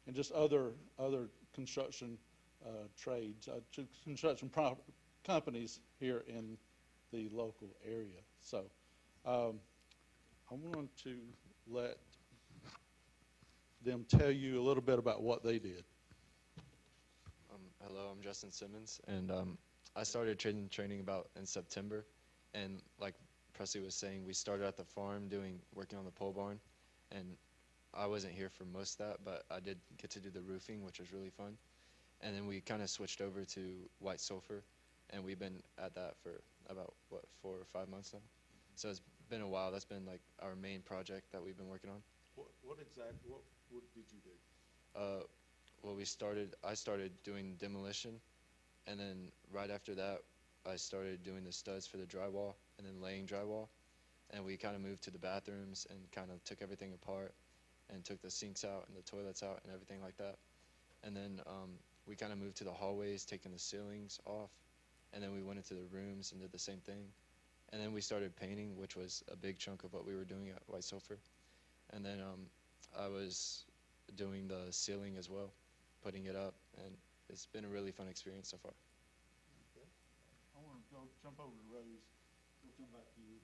and just other construction trades, construction companies here in the local area. So I want to let them tell you a little bit about what they did. Hello, I'm Justin Simmons, and I started training about in September, and like Presley was saying, we started at the farm working on the pole barn, and I wasn't here for most of that, but I did get to do the roofing, which was really fun. And then we kind of switched over to white sulfur, and we've been at that for about, 4 or 5 months now. So it's been a while. That's been like our main project that we've been working on. What did you do? Well, I started doing demolition, and then right after that, I started doing the studs for the drywall, and then laying drywall. And we kind of moved to the bathrooms and kind of took everything apart and took the sinks out and the toilets out and everything like that. And then we kind of moved to the hallways, taking the ceilings off, and then we went into the rooms and did the same thing. And then we started painting, which was a big chunk of what we were doing at White Sulphur. And then I was doing the ceiling as well, putting it up, and it's been a really fun experience so far. Okay. I want to go jump over to Rose. We'll come back to you.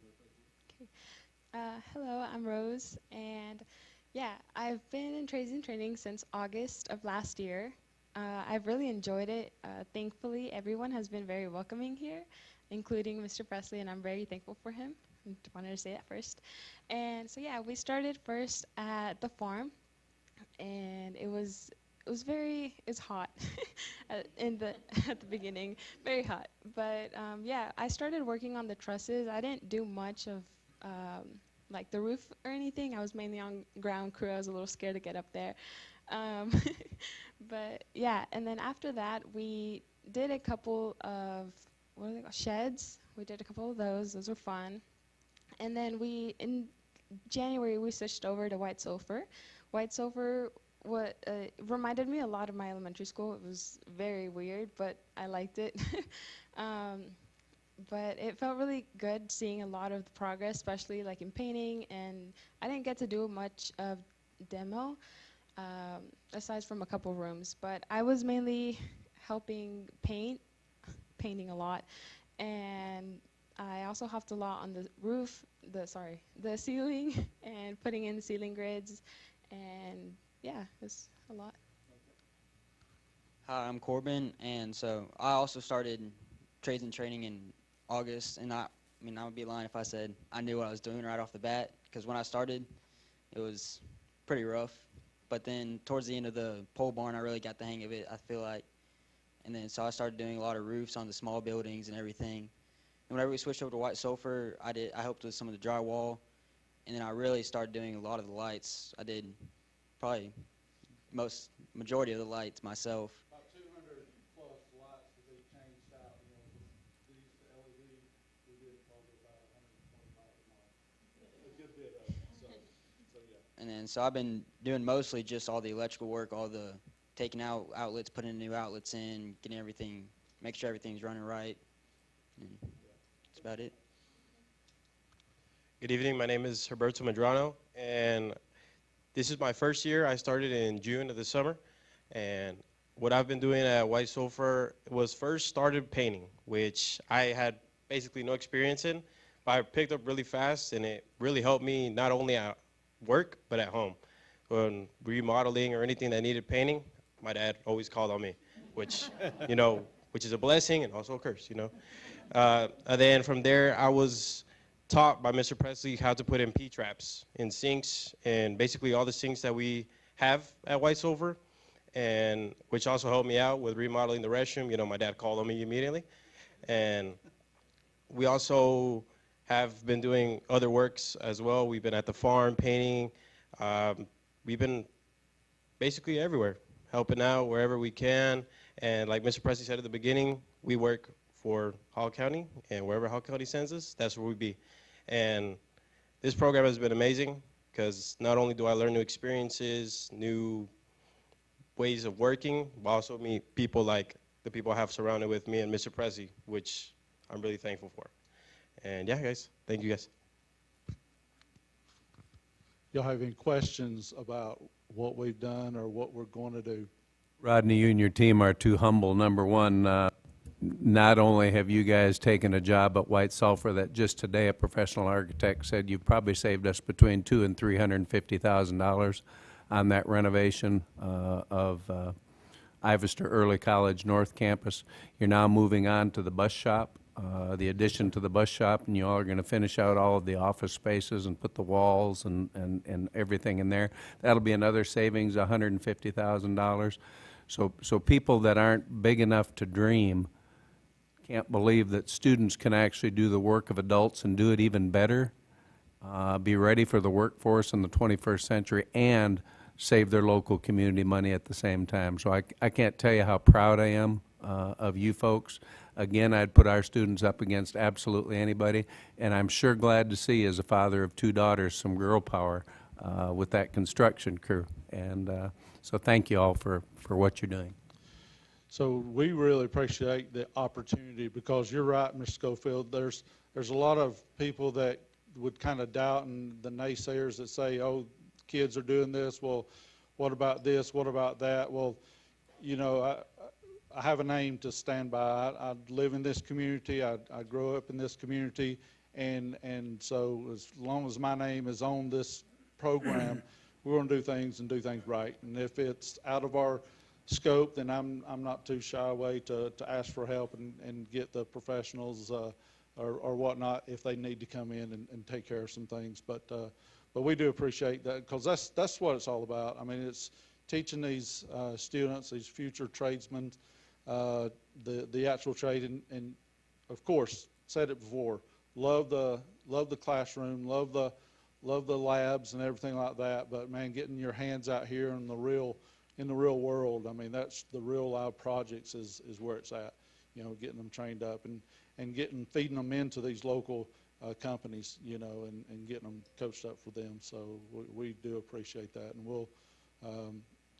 Okay. Hello, I'm Rose, and yeah, I've been in trades and training since August of last year. I've really enjoyed it. Thankfully, everyone has been very welcoming here, including Mr. Presley, and I'm very thankful for him. I wanted to say that first. And so yeah, we started first at the farm, and it's hot at the beginning, very hot. But yeah, I started working on the trusses. I didn't do much of like the roof or anything. I was mainly on ground crew. I was a little scared to get up there. But yeah, and then after that, we did a couple of, what are they called, sheds. We did a couple of those. Those were fun. And then in January, we switched over to white sulfur. White sulfur reminded me a lot of my elementary school. It was very weird, but I liked it. But it felt really good seeing a lot of the progress, especially like in painting. And I didn't get to do much of demo, aside from a couple rooms. But I was mainly helping painting a lot. And I also helped a lot on the roof, the ceiling, and putting in ceiling grids. And yeah, it's a lot. Hi, I'm Corbin, and so I also started trades and training in August, and I would be lying if I said I knew what I was doing right off the bat, because when I started, it was pretty rough. But then towards the end of the pole barn, I really got the hang of it, I feel like. And then so I started doing a lot of roofs on the small buildings and everything. And whenever we switched over to white sulfur, I helped with some of the drywall, and then I really started doing a lot of the lights. I did probably majority of the lights myself. About 200 plus lights that they changed out. These LED, we did probably about 125 a month. A good bit of it. So yeah. And then so I've been doing mostly just all the electrical work, all the taking out outlets, putting new outlets in, getting everything, make sure everything's running right. And that's about it. Good evening. My name is Roberto Medrano, and this is my first year. I started in June of the summer, and what I've been doing at White Sulphur was first started painting, which I had basically no experience in, but I picked up really fast, and it really helped me not only at work, but at home. When remodeling or anything that needed painting, my dad always called on me, which, which is a blessing and also a curse, And then from there, I was taught by Mr. Presley how to put in P-traps in sinks and basically all the sinks that we have at White Sulphur, and which also helped me out with remodeling the restroom. My dad called on me immediately. And we also have been doing other works as well. We've been at the farm painting. We've been basically everywhere, helping out wherever we can. And like Mr. Presley said at the beginning, we work for Hall County, and wherever Hall County sends us, that's where we be. And this program has been amazing, because not only do I learn new experiences, new ways of working, but also meet people like the people I have surrounded with me and Mr. Presley, which I'm really thankful for. And yeah, guys, thank you guys. Y'all have any questions about what we've done or what we're going to do. Rodney, you and your team are too humble. Number one, not only have you guys taken a job at White Sulphur that just today a professional architect said you've probably saved us between $200,000 and $350,000 on that renovation of Ivester Early College North Campus. You're now moving on to the bus shop, the addition to the bus shop, and you all are going to finish out all of the office spaces and put the walls and everything in there. That'll be another savings, $150,000. So people that aren't big enough to dream can't believe that students can actually do the work of adults and do it even better, be ready for the workforce in the 21st century, and save their local community money at the same time. So I can't tell you how proud I am of you folks. Again, I'd put our students up against absolutely anybody, and I'm sure glad to see, as a father of 2 daughters, some girl power with that construction crew. And so thank you all for what you're doing. So we really appreciate the opportunity, because you're right, Mr. Schofield, there's a lot of people that would kind of doubt, and the naysayers that say, oh, kids are doing this, well, what about this, what about that? Well, you know, I have a name to stand by. I live in this community, I grew up in this community, and so as long as my name is on this program, we're going to do things right. And if it's out of our scope, then I'm not too shy away to ask for help and get the professionals or whatnot if they need to come in and take care of some things. But we do appreciate that, because that's what it's all about. I mean, it's teaching these students, these future tradesmen, the actual trade, and of course, said it before, love the classroom, love the labs and everything like that. But man, getting your hands out here in the real world, I mean, that's the real live projects is where it's at. You know, getting them trained up and feeding them into these local companies, you know, and getting them coached up for them. So we do appreciate that, and we'll,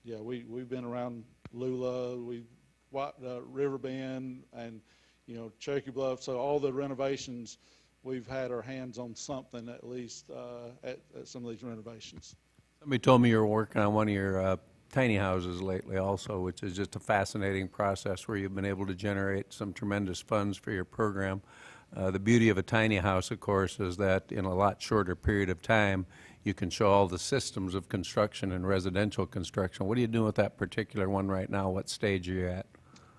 yeah, we've been around Lula, Riverbend, and you know, Cherokee Bluff. So all the renovations, we've had our hands on something at least at some of these renovations. Somebody told me you were working on one of your tiny houses lately also, which is just a fascinating process where you've been able to generate some tremendous funds for your program. The beauty of a tiny house, of course, is that in a lot shorter period of time, you can show all the systems of construction and residential construction. What are you doing with that particular one right now? What stage are you at?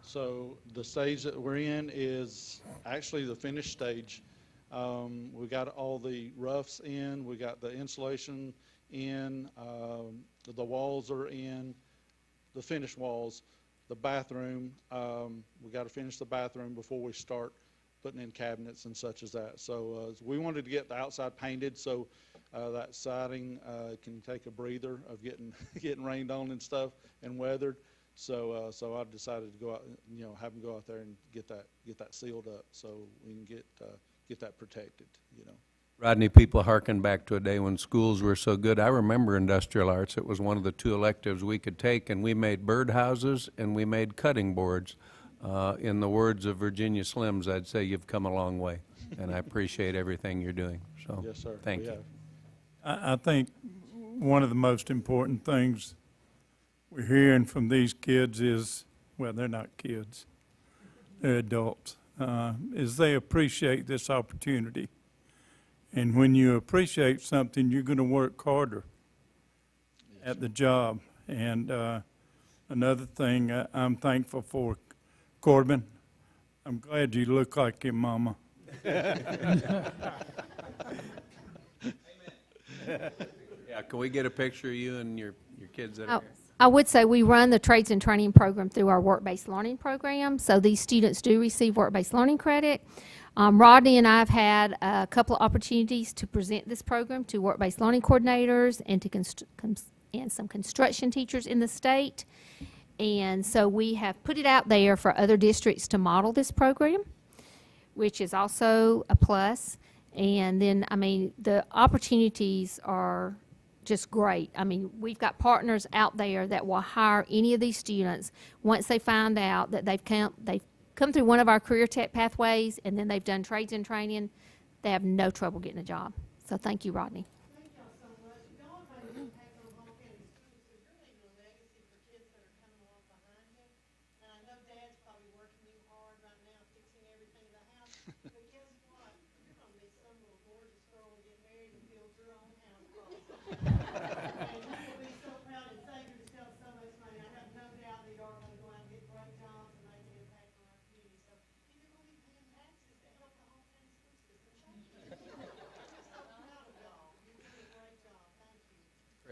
So the stage that we're in is actually the finished stage. We got all the roughs in, we got the insulation in, the walls are in, the finished walls, the bathroom. We got to finish the bathroom before we start putting in cabinets and such as that. So we wanted to get the outside painted so that siding can take a breather of getting rained on and stuff and weathered. So I decided to go out, you know, have them go out there and get that sealed up so we can get that protected, you know. Rodney, people harken back to a day when schools were so good. I remember industrial arts. It was one of the 2 electives we could take, and we made birdhouses and we made cutting boards. In the words of Virginia Slims, I'd say you've come a long way, and I appreciate everything you're doing. So, Yes, sir. Thank you. I think one of the most important things we're hearing from these kids is, well, they're not kids, they're adults, is they appreciate this opportunity. And when you appreciate something, you're going to work harder at the job. And another thing I'm thankful for, Corbin, I'm glad you look like your mama. Yeah, can we get a picture of you and your kids that are here? I would say we run the trades and training program through our work-based learning program, so these students do receive work-based learning credit. Rodney and I have had a couple of opportunities to present this program to work-based learning coordinators and to and some construction teachers in the state. And so we have put it out there for other districts to model this program, which is also a plus. And then, I mean, the opportunities are just great. I mean, we've got partners out there that will hire any of these students once they find out that they've come through one of our career tech pathways and then they've done trades and training. They have no trouble getting a job. So thank you, Rodney.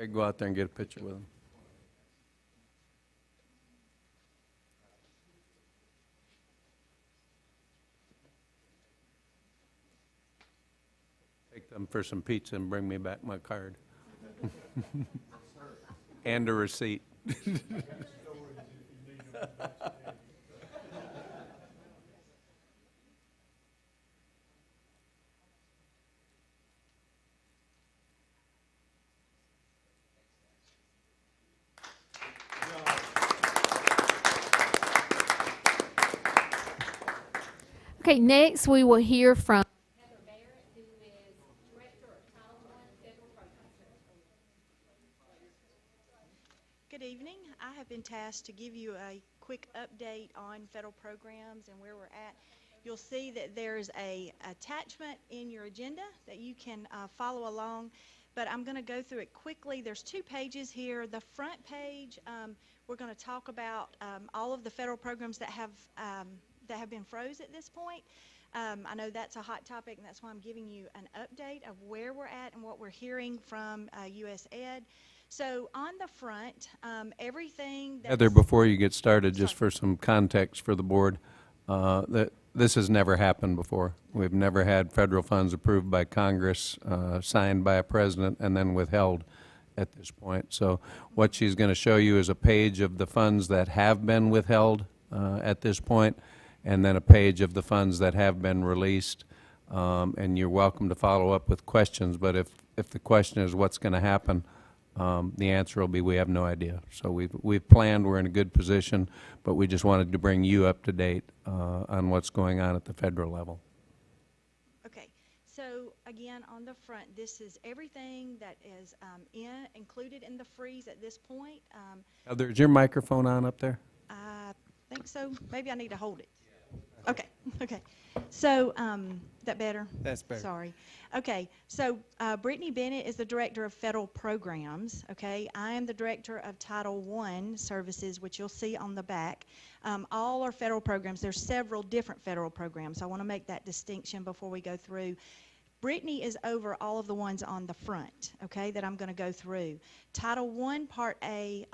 Okay, go out there and get a picture with him. Take them for some pizza and bring me back my card. And a receipt. Okay, next we will hear from Heather Barrett, who is Director of Title I Federal Programs. Good evening. I have been tasked to give you a quick update on federal programs and where we're at. You'll see that there's a attachment in your agenda that you can follow along, but I'm going to go through it quickly. There's 2 pages here. The front page, we're going to talk about all of the federal programs that have been froze at this point. I know that's a hot topic, and that's why I'm giving you an update of where we're at and what we're hearing from US Ed. So on the front, everything that's... Heather, before you get started, just for some context for the board, that this has never happened before. We've never had federal funds approved by Congress, signed by a president, and then withheld at this point. So what she's going to show you is a page of the funds that have been withheld at this point, and then a page of the funds that have been released. And you're welcome to follow up with questions, but if the question is what's going to happen, the answer will be we have no idea. So we've planned, we're in a good position, but we just wanted to bring you up to date on what's going on at the federal level. Okay, so again, on the front, this is everything that is included in the freeze at this point. Heather, is your microphone on up there? I think so. Maybe I need to hold it. Okay, okay. So, that better? That's better. Sorry. Okay, so Brittany Bennett is the Director of Federal Programs, okay? I am the Director of Title I Services, which you'll see on the back. All are federal programs. There's several different federal programs. I want to make that distinction before we go through. Brittany is over all of the ones on the front, okay, that I'm going to go through. Title I Part A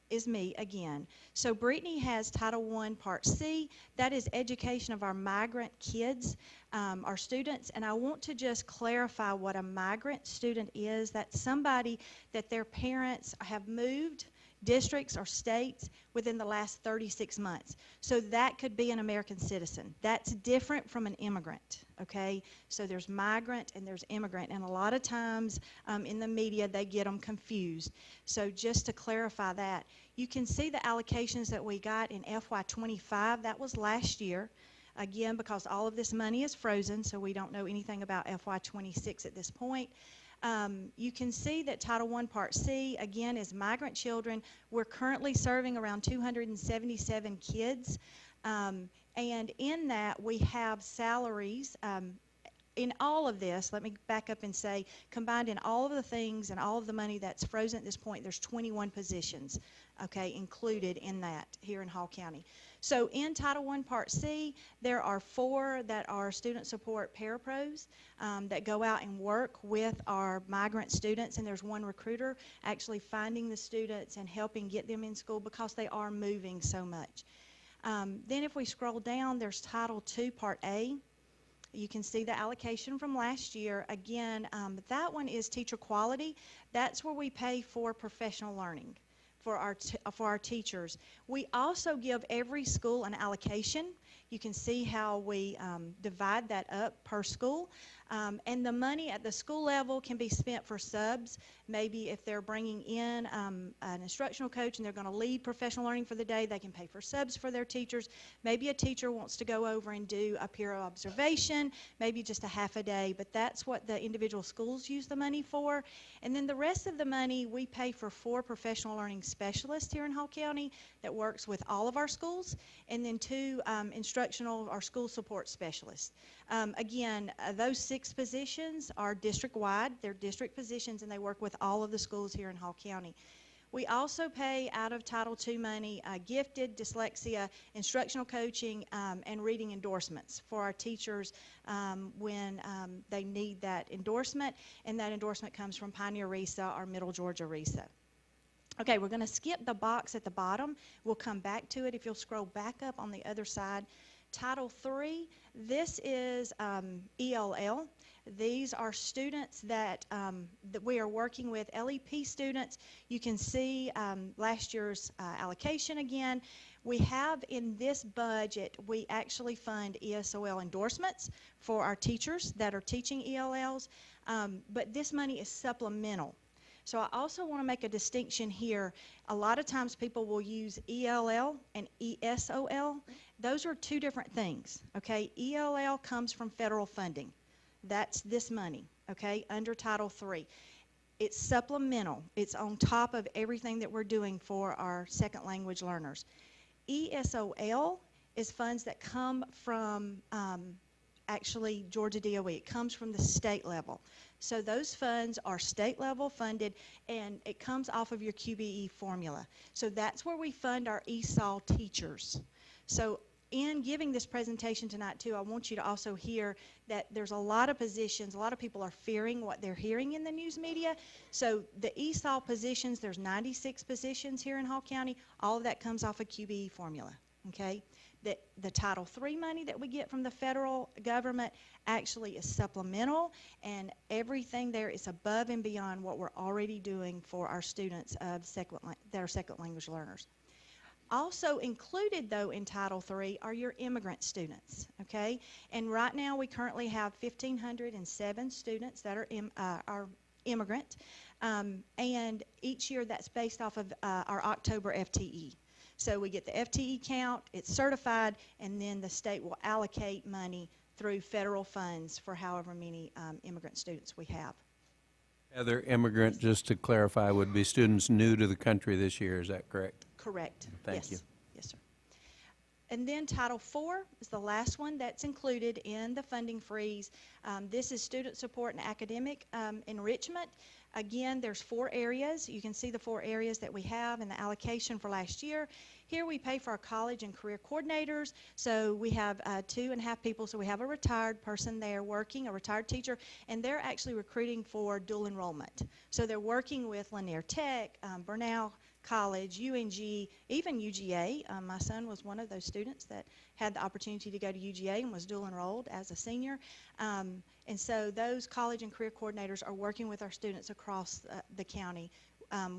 is me again. So Brittany has Title I Part C. That is education of our migrant kids, our students. And I want to just clarify what a migrant student is. That's somebody that their parents have moved districts or states within the last 36 months. So that could be an American citizen. That's different from an immigrant, okay? So there's migrant and there's immigrant, and a lot of times in the media they get them confused. So just to clarify that, you can see the allocations that we got in FY25. That was last year. Again, because all of this money is frozen, so we don't know anything about FY26 at this point. You can see that Title I Part C, again, is migrant children. We're currently serving around 277 kids. And in that, we have salaries. In all of this, let me back up and say, combined in all of the things and all of the money that's frozen at this point, there's 21 positions, okay, included in that here in Hall County. So in Title I Part C, there are 4 that are student support parapros that go out and work with our migrant students, and there's 1 recruiter actually finding the students and helping get them in school because they are moving so much. Then if we scroll down, there's Title II Part A. You can see the allocation from last year. Again, that one is teacher quality. That's where we pay for professional learning for our teachers. We also give every school an allocation. You can see how we divide that up per school. And the money at the school level can be spent for subs. Maybe if they're bringing in an instructional coach and they're going to lead professional learning for the day, they can pay for subs for their teachers. Maybe a teacher wants to go over and do a peer observation, maybe just a half a day, but that's what the individual schools use the money for. And then the rest of the money, we pay for 4 professional learning specialists here in Hall County that works with all of our schools, and then 2 instructional or school support specialists. Again, those 6 positions are district-wide. They're district positions, and they work with all of the schools here in Hall County. We also pay out of Title II money gifted, dyslexia, instructional coaching, and reading endorsements for our teachers when they need that endorsement, and that endorsement comes from Pioneer RESA or Middle Georgia RESA. Okay, we're going to skip the box at the bottom. We'll come back to it if you'll scroll back up on the other side. Title III, this is ELL. These are students that we are working with, LEP students. You can see last year's allocation again. We have in this budget, we actually fund ESOL endorsements for our teachers that are teaching ELLs, but this money is supplemental. So I also want to make a distinction here. A lot of times people will use ELL and ESOL. Those are two different things, okay? ELL comes from federal funding. That's this money, okay, under Title III. It's supplemental. It's on top of everything that we're doing for our second language learners. ESOL is funds that come from actually Georgia DOE. It comes from the state level. So those funds are state level funded, and it comes off of your QBE formula. So that's where we fund our ESOL teachers. So in giving this presentation tonight too, I want you to also hear that there's a lot of positions, a lot of people are fearing what they're hearing in the news media. So the ESOL positions, there's 96 positions here in Hall County. All of that comes off a QBE formula, okay? The Title III money that we get from the federal government actually is supplemental, and everything there is above and beyond what we're already doing for our students of that are second language learners. Also included, though, in Title III are your immigrant students, okay? And right now we currently have 1,507 students that are immigrant, and each year that's based off of our October FTE. So we get the FTE count, it's certified, and then the state will allocate money through federal funds for however many immigrant students we have. Other immigrant, just to clarify, would be students new to the country this year, is that correct? Correct. Thank you. Yes, sir. And then Title IV is the last one that's included in the funding freeze. This is student support and academic enrichment. Again, there's 4 areas. You can see the 4 areas that we have in the allocation for last year. Here we pay for our college and career coordinators. So we have 2.5 people. So we have a retired person there working, a retired teacher, and they're actually recruiting for dual enrollment. So they're working with Lanier Tech, Burnell College, UNG, even UGA. My son was one of those students that had the opportunity to go to UGA and was dual enrolled as a senior. And so those college and career coordinators are working with our students across the county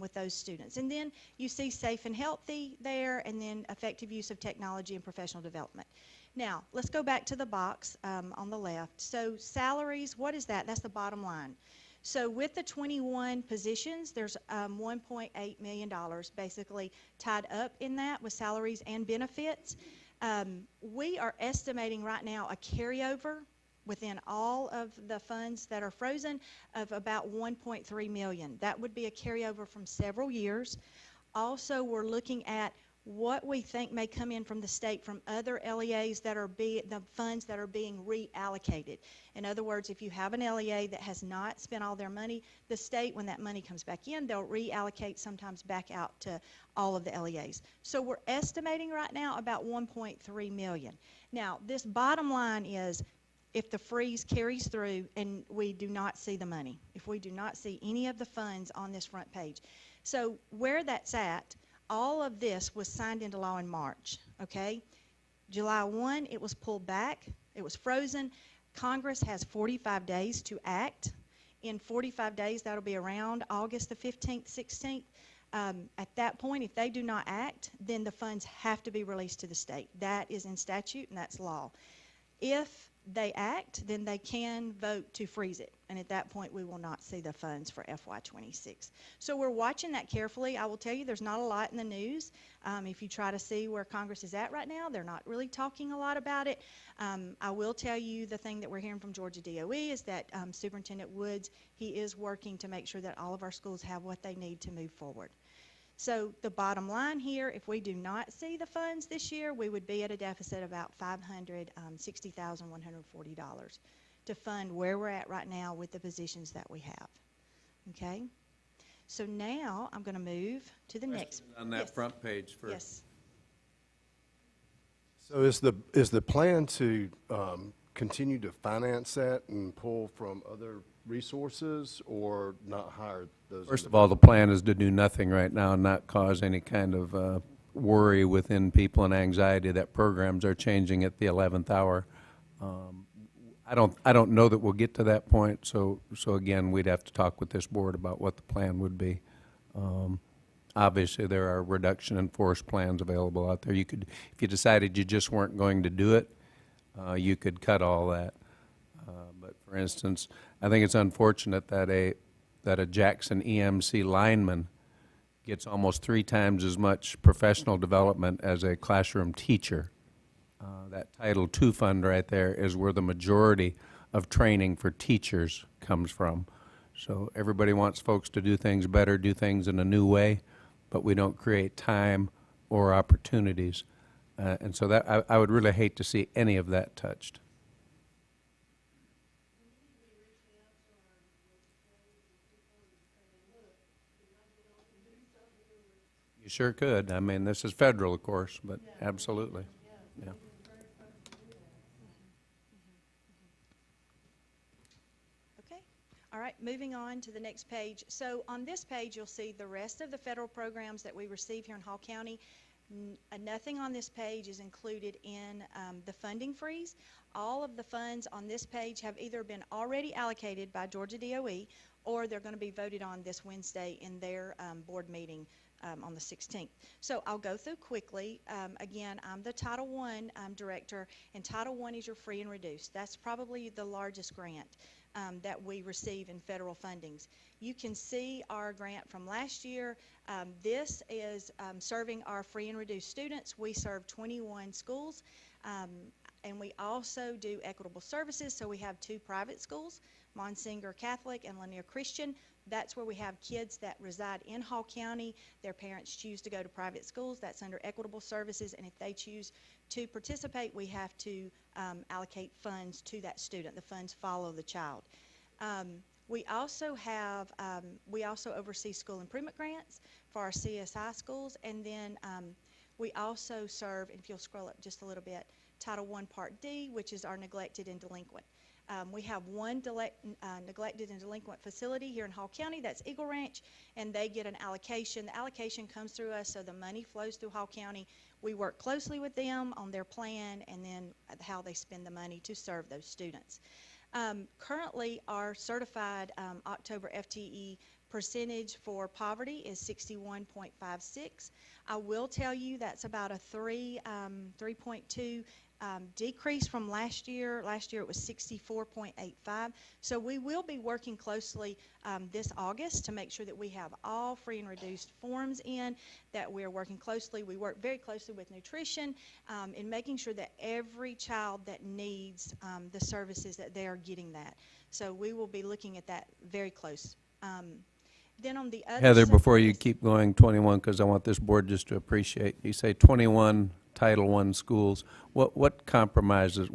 with those students. And then you see safe and healthy there, and then effective use of technology and professional development. Now, let's go back to the box on the left. So salaries, what is that? That's the bottom line. So with the 21 positions, there's $1.8 million basically tied up in that with salaries and benefits. We are estimating right now a carryover within all of the funds that are frozen of about $1.3 million. That would be a carryover from several years. Also, we're looking at what we think may come in from the state from other LEAs that are the funds that are being reallocated. In other words, if you have an LEA that has not spent all their money, the state, when that money comes back in, they'll reallocate sometimes back out to all of the LEAs. So we're estimating right now about $1.3 million. Now, this bottom line is if the freeze carries through and we do not see the money, if we do not see any of the funds on this front page. So where that's at, all of this was signed into law in March, okay? July 1, it was pulled back. It was frozen. Congress has 45 days to act. In 45 days, that'll be around August the 15th, 16th. At that point, if they do not act, then the funds have to be released to the state. That is in statute, and that's law. If they act, then they can vote to freeze it. And at that point, we will not see the funds for FY26. So we're watching that carefully. I will tell you there's not a lot in the news. If you try to see where Congress is at right now, they're not really talking a lot about it. I will tell you the thing that we're hearing from Georgia DOE is that Superintendent Woods, he is working to make sure that all of our schools have what they need to move forward. So the bottom line here, if we do not see the funds this year, we would be at a deficit of about $560,140 to fund where we're at right now with the positions that we have. Okay? So now I'm going to move to the next. On that Yes. front page first. Yes. So is the plan to continue to finance that and pull from other resources, or not hire those? First of all, the plan is to do nothing right now and not cause any kind of worry within people and anxiety that programs are changing at the 11th hour. I don't know that we'll get to that point, so again, we'd have to talk with this board about what the plan would be. Obviously, there are reduction in force plans available out there. You could, if you decided you just weren't going to do it, you could cut all that. But for instance, I think it's unfortunate that a Jackson EMC lineman gets almost 3 times as much professional development as a classroom teacher. That Title II fund right there is where the majority of training for teachers comes from. So everybody wants folks to do things better, do things in a new way, but we don't create time or opportunities. And so that I would really hate to see any of that touched. You sure could. I mean, this is federal, of course, but absolutely. Yeah. Okay. All right, moving on to the next page. So on this page, you'll see the rest of the federal programs that we receive here in Hall County. Nothing on this page is included in the funding freeze. All of the funds on this page have either been already allocated by Georgia DOE, or they're going to be voted on this Wednesday in their board meeting on the 16th. So I'll go through quickly. Again, I'm the Title I director, and Title I is your free and reduced. That's probably the largest grant that we receive in federal fundings. You can see our grant from last year. This is serving our free and reduced students. We serve 21 schools, and we also do equitable services. So we have 2 private schools, Monsinger Catholic and Lanier Christian. That's where we have kids that reside in Hall County. Their parents choose to go to private schools. That's under equitable services, and if they choose to participate, we have to allocate funds to that student. The funds follow the child. We also oversee school improvement grants for our CSI schools, and then we also serve, and if you'll scroll up just a little bit, Title I Part D, which is our neglected and delinquent. We have one neglected and delinquent facility here in Hall County. That's Eagle Ranch, and they get an allocation. The allocation comes through us, so the money flows through Hall County. We work closely with them on their plan and then how they spend the money to serve those students. Currently, our certified October FTE percentage for poverty is 61.56. I will tell you that's about a 3.2 decrease from last year. Last year it was 64.85. So we will be working closely this August to make sure that we have all free and reduced forms in, that we're working closely. We work very closely with nutrition in making sure that every child that needs the services, that they are getting that. So we will be looking at that very close. Then on the other Heather, side, before you yes. keep going, 21, because I want this board just to appreciate, you say 21 Title I schools. What comprises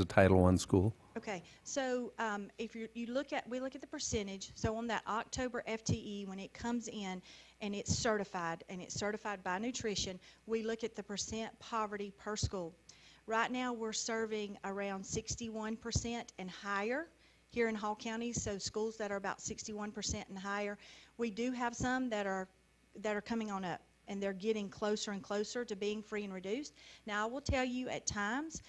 a Title I school? Okay, so if we look at the percentage. So on that October FTE, when it comes in and it's certified by nutrition, we look at the percent poverty per school. Right now, we're serving around 61% and higher here in Hall County. So schools that are about 61% and higher. We do have some that are coming on up, and they're getting closer and closer to being free and reduced. Now, I will tell you at times,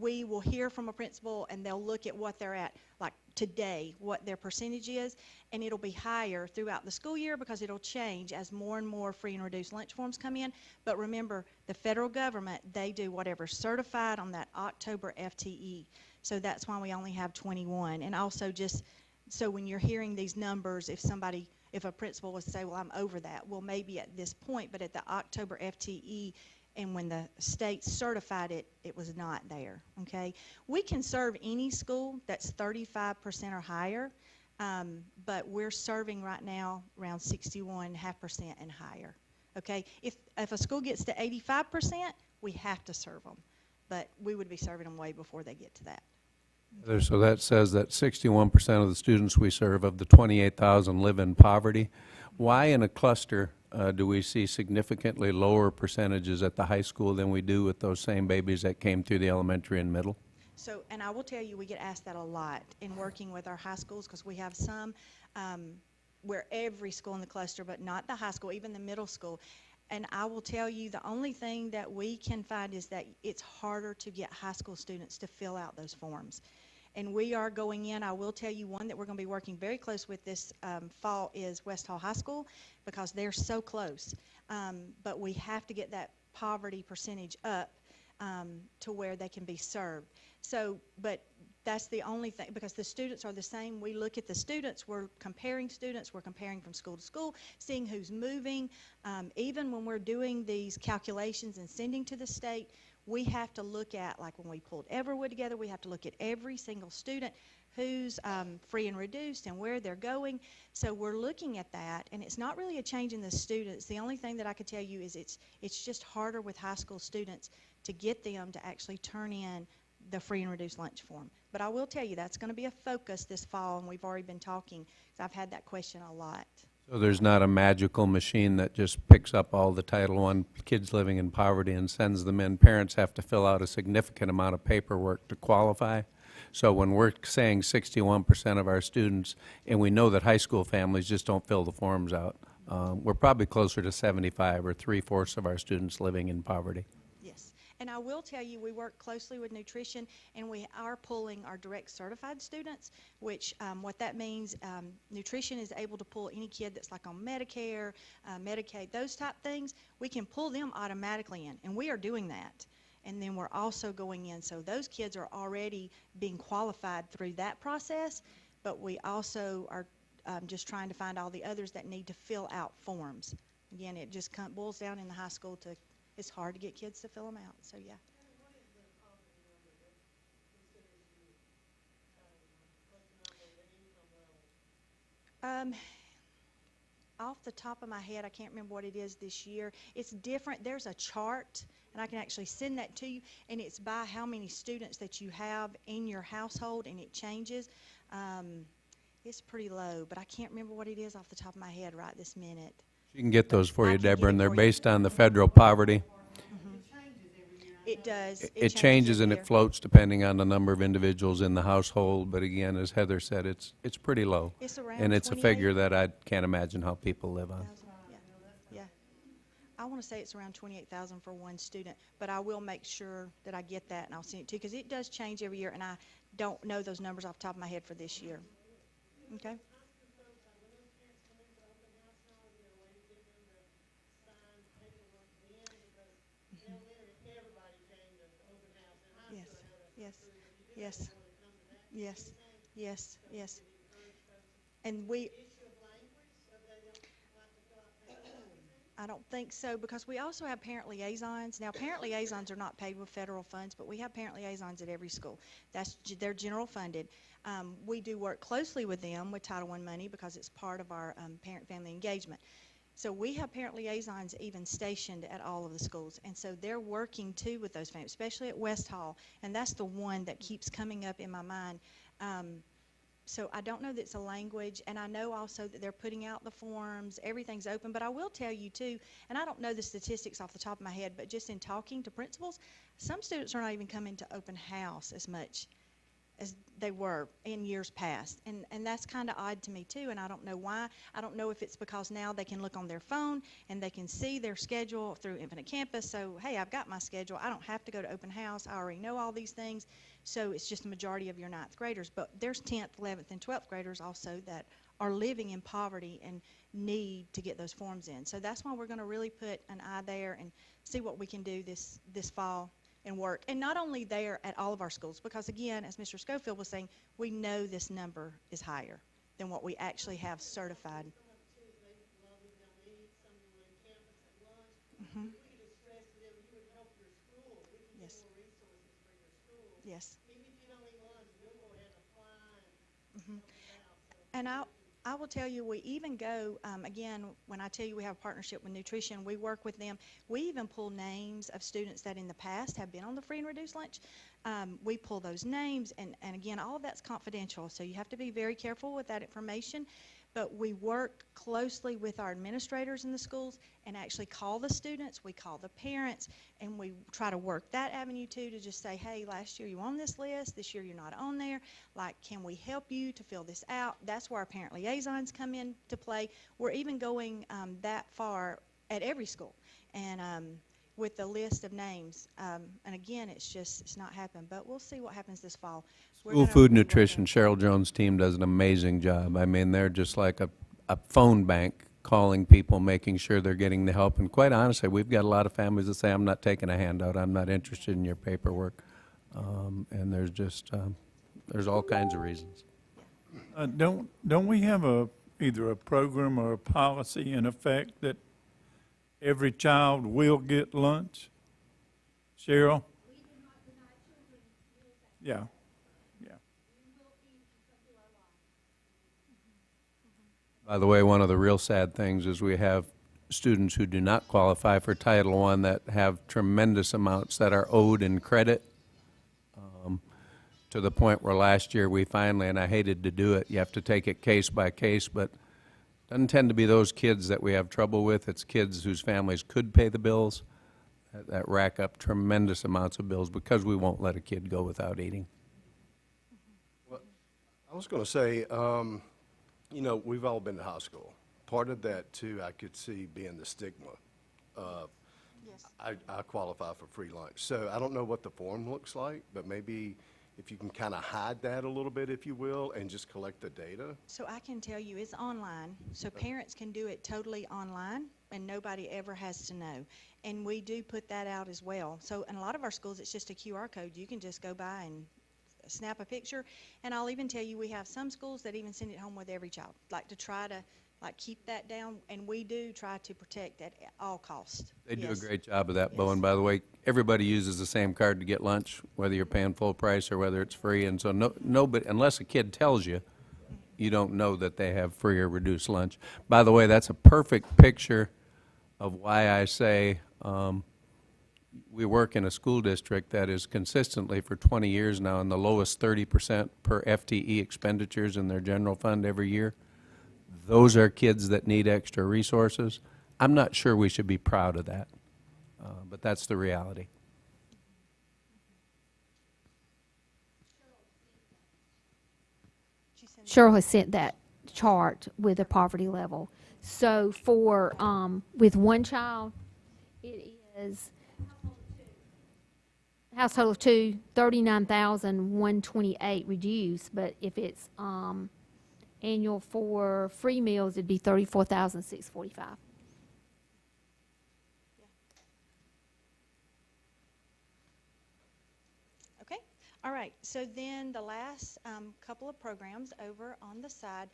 we will hear from a principal and they'll look at what they're at, like today, what their percentage is, and it'll be higher throughout the school year because it'll change as more and more free and reduced lunch forms come in. But remember, the federal government, they do whatever's certified on that October FTE. So that's why we only have 21. And also just so when you're hearing these numbers, if a principal was to say, well, I'm over that, well, maybe at this point, but at the October FTE, and when the state certified it, it was not there, okay? We can serve any school that's 35% or higher, but we're serving right now around 61.5% and higher, okay? If a school gets to 85%, we have to serve them, but we would be serving them way before they get to that. So that says that 61% of the students we serve, of the 28,000, live in poverty. Why in a cluster do we see significantly lower percentages at the high school than we do with those same babies that came through the elementary and middle? So, and I will tell you, we get asked that a lot in working with our high schools, because we have some where every school in the cluster, but not the high school, even the middle school. And I will tell you, the only thing that we can find is that it's harder to get high school students to fill out those forms. And we are going in, I will tell you, one that we're going to be working very close with this fall is West Hall High School, because they're so close. But we have to get that poverty percentage up to where they can be served. So, but that's the only thing, because the students are the same. We look at the students, we're comparing from school to school, seeing who's moving. Even when we're doing these calculations and sending to the state, we have to look at, like when we pulled Everwood together, we have to look at every single student, who's free and reduced and where they're going. So we're looking at that, and it's not really a change in the students. The only thing that I could tell you is it's just harder with high school students to get them to actually turn in the free and reduced lunch form. But I will tell you, that's going to be a focus this fall, and we've already been talking, because I've had that question a lot. So there's not a magical machine that just picks up all the Title I kids living in poverty and sends them in. Parents have to fill out a significant amount of paperwork to qualify. So when we're saying 61% of our students, and we know that high school families just don't fill the forms out, we're probably closer to 75 or 3/4 of our students living in poverty. Yes. And I will tell you, we work closely with nutrition, and we are pulling our direct certified students, which what that means, nutrition is able to pull any kid that's like on Medicare, Medicaid, those type things. We can pull them automatically in, and we are doing that. And then we're also going in, so those kids are already being qualified through that process, but we also are just trying to find all the others that need to fill out forms. Again, it just boils down in the high school to, it's hard to get kids to fill them out, so yeah. Off the top of my head, I can't remember what it is this year. It's different. There's a chart, and I can actually send that to you, and it's by how many students that you have in your household, and it changes. It's pretty low, but I can't remember what it is off the top of my head right this minute. You can get those for I you, can get Deborah, it and they're for you. based on the federal poverty. It does. It changes and every it year. floats depending on the number of individuals in the household, but again, as Heather said, it's pretty low. It's around And it's a 28,000. figure that I can't imagine how people live on. Yeah. I want to say it's around 28,000 for one student, but I will make sure that I get that and I'll send it to you, because it does change every year, and I don't know those numbers off the top of my head for this year. Okay? Yes, yes, yes, yes, yes. And I don't think so, because we also have parent liaisons. Now, parent liaisons are not paid with federal funds, but we have parent liaisons at every school. They're general funded. We do work closely with them with Title I money, because it's part of our parent-family engagement. So we have parent liaisons even stationed at all of the schools, and so they're working too with those families, especially at West Hall, and that's the one that keeps coming up in my mind. So I don't know that it's a language, and I know also that they're putting out the forms, everything's open, but I will tell you too, and I don't know the statistics off the top of my head, but just in talking to principals, some students are not even coming to open house as much as they were in years past, and that's kind of odd to me too, and I don't know why. I don't know if it's because now they can look on their phone and they can see their schedule through Infinite Campus, so hey, I've got my schedule, I don't have to go to open house, I already know all these things, so it's just the majority of your 9th graders, but there's 10th, 11th, and 12th graders also that are living in poverty and need to get those forms in, so that's why we're going to really put an eye there and see what we can do this fall and work. And not only there at all of our schools, because again, as Mr. Schofield was saying, we know this number is higher than what we actually have certified. Mm-hmm. Yes. Yes. Mm-hmm. And I will tell you, we even go, again, when I tell you we have a partnership with nutrition, we work with them. We even pull names of students that in the past have been on the free and reduced lunch. We pull those names, and again, all of that's confidential, so you have to be very careful with that information. But we work closely with our administrators in the schools and actually call the students, we call the parents, and we try to work that avenue too, to just say, hey, last year you were on this list, this year you're not on there. Like, can we help you to fill this out? That's where our parent liaisons come into play. We're even going that far at every school, and with the list of names. And again, it's not happened, but we'll see what happens this fall. We're School gonna food rework nutrition, it. Cheryl Jones' team does an amazing job. I mean, they're just like a phone bank, calling people, making sure they're getting the help. And quite honestly, we've got a lot of families that say, I'm not taking a handout, I'm not interested in your paperwork. And there's just, there's all kinds of reasons. Don't we have either a program or a policy in effect that every child will get lunch? Cheryl? Yeah, yeah. By the way, one of the real sad things is we have students who do not qualify for Title I that have tremendous amounts that are owed in credit, to the point where last year we finally, and I hated to do it, you have to take it case by case, but it doesn't tend to be those kids that we have trouble with. It's kids whose families could pay the bills that rack up tremendous amounts of bills because we won't let a kid go without eating. I was going to say, you know, we've all been to high school. Part of that, too, I could see being the stigma of, Yes. I qualify for free lunch. So I don't know what the form looks like, but maybe if you can kind of hide that a little bit, if you will, and just collect the data. So I can tell you, it's online, so parents can do it totally online, and nobody ever has to know. And we do put that out as well. So in a lot of our schools, it's just a QR code. You can just go by and snap a picture. And I'll even tell you, we have some schools that even send it home with every child, like to try to keep that down. And we do try to protect at all costs. They do a Yes. great job of that, Bo. Yes. And by the way, everybody uses the same card to get lunch, whether you're paying full price or whether it's free. And so nobody, unless a kid tells you, you don't know that they have free or reduced lunch. By the way, that's a perfect picture of why I say we work in a school district that is consistently for 20 years now in the lowest 30% per FTE expenditures in their general fund every year. Those are kids that need extra resources. I'm not sure we should be proud of that, but that's the reality. Cheryl has sent that chart with a poverty level. So for, with one child, it is household of two, 39,128 reduced, but if it's, annual for free meals, it'd be 34,645. Okay, all right, so then the last couple of programs over on the side,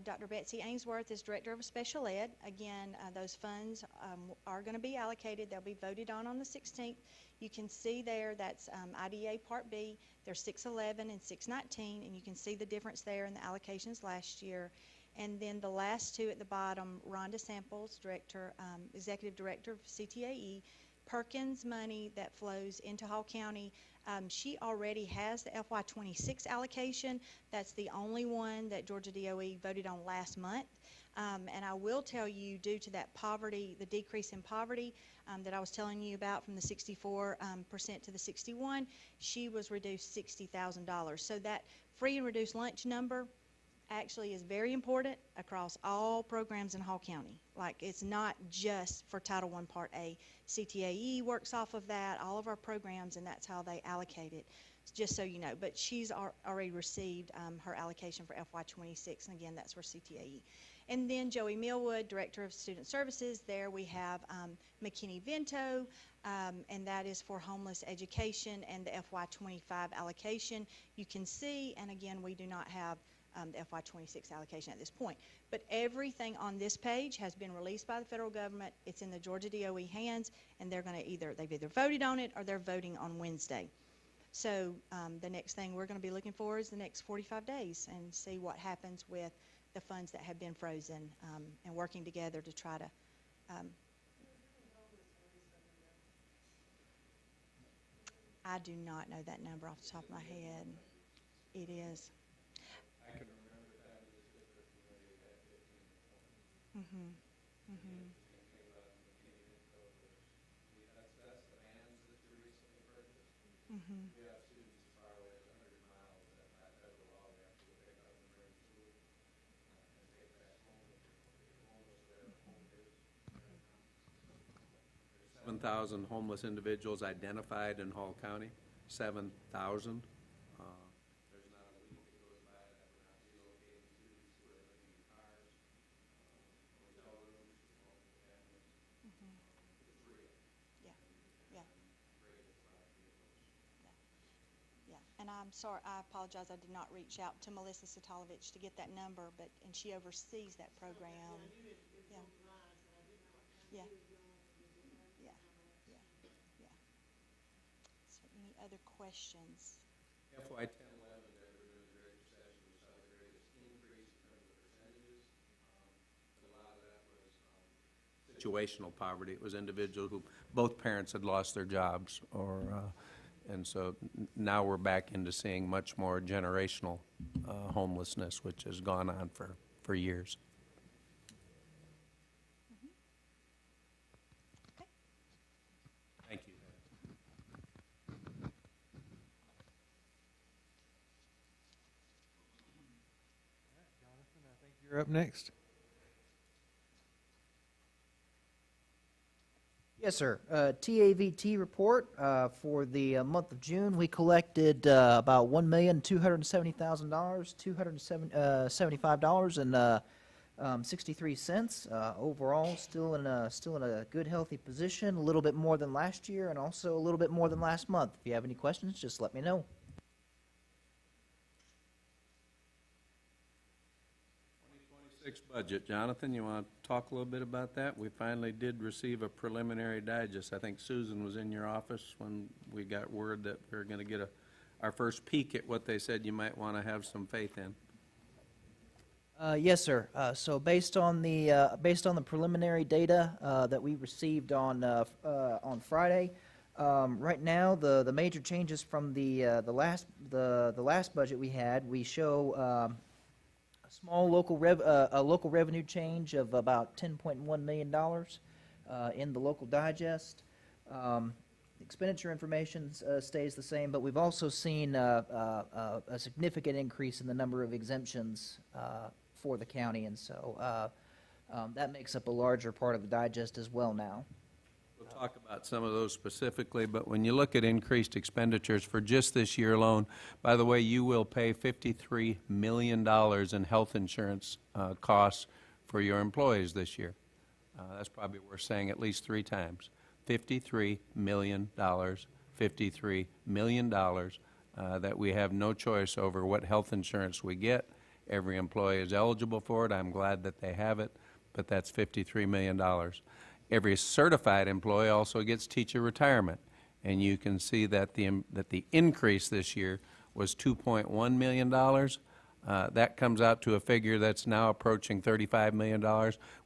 Dr. Betsy Ainsworth is Director of Special Ed. Again, those funds are going to be allocated. They'll be voted on the 16th. You can see there, that's IDA Part B. There's 611 and 619, and you can see the difference there in the allocations last year. And then the last two at the bottom, Rhonda Samples, Executive Director of CTAE, Perkins money that flows into Hall County. She already has the FY26 allocation. That's the only one that Georgia DOE voted on last month. And I will tell you, due to that poverty, the decrease in poverty that I was telling you about from the 64% to the 61, she was reduced $60,000. So that free and reduced lunch number actually is very important across all programs in Hall County. Like, it's not just for Title I Part A. CTAE works off of that, all of our programs, and that's how they allocate it, just so you know. But she's already received her allocation for FY26, and again, that's for CTAE. And then Joey Millwood, Director of Student Services. There we have McKinney Vento, and that is for homeless education and the FY25 allocation. You can see, and again, we do not have the FY26 allocation at this point. But everything on this page has been released by the federal government. It's in the Georgia DOE hands, and they're going to they've either voted on it or they're voting on Wednesday. So the next thing we're going to be looking for is the next 45 days and see what happens with the funds that have been frozen, and working together to try to, I do not know that number off the top of my head. It is. Mm-hmm. Mm-hmm. Mm-hmm. Mm-hmm. 7,000 homeless individuals identified in Hall County, 7,000. There's not a week that goes by that we're not relocating students who are living in cars, hotel rooms, multiple families. It's real. Yeah. Yeah. Yeah, and I'm sorry, I apologize, I did not reach out to Melissa Satalovich to get that number, and she oversees that program. Yeah. Yeah. Yeah, yeah, yeah. So any other questions? FY 10-11 that we're doing the director session, we saw the greatest increase in terms of percentages. But a lot of that was situational poverty. It was individuals who both parents had lost their jobs, and so now we're back into seeing much more generational homelessness, which has gone on for years. Okay. Thank you. Jonathan, I think you're up next. Yes, sir. TAVT report for the month of June. We collected about $1,270,000, $275.63. Overall, still in a good, healthy position. A little bit more than last year, and also a little bit more than last month. If you have any questions, just let me know. 2026 budget. Jonathan, you want to talk a little bit about that? We finally did receive a preliminary digest. I think Susan was in your office when we got word that we were going to get our first peek at what they said you might want to have some faith in. Yes, sir. So based on the preliminary data that we received on Friday, right now the major changes from the last budget we had, we show a small local revenue change of about $10.1 million in the local digest. Expenditure information stays the same, but we've also seen a significant increase in the number of exemptions for the county, and so that makes up a larger part of the digest as well now. We'll talk about some of those specifically, but when you look at increased expenditures for just this year alone, by the way, you will pay $53 million in health insurance costs for your employees this year. That's probably worth saying at least 3 times. $53 million, $53 million that we have no choice over what health insurance we get. Every employee is eligible for it. I'm glad that they have it, but that's $53 million. Every certified employee also gets teacher retirement, and you can see that the increase this year was $2.1 million. That comes out to a figure that's now approaching $35 million.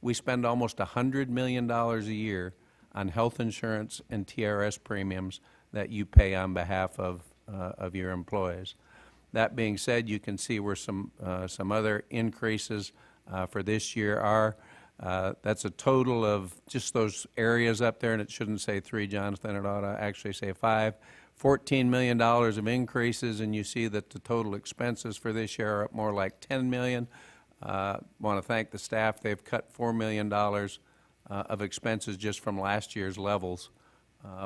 We spend almost $100 million a year on health insurance and TRS premiums that you pay on behalf of your employees. That being said, you can see where some other increases for this year are. That's a total of just those areas up there, and it shouldn't say 3, Jonathan, it ought to actually say 5. $14 million of increases, and you see that the total expenses for this year are up more like $10 million. Want to thank the staff. They've cut $4 million of expenses just from last year's levels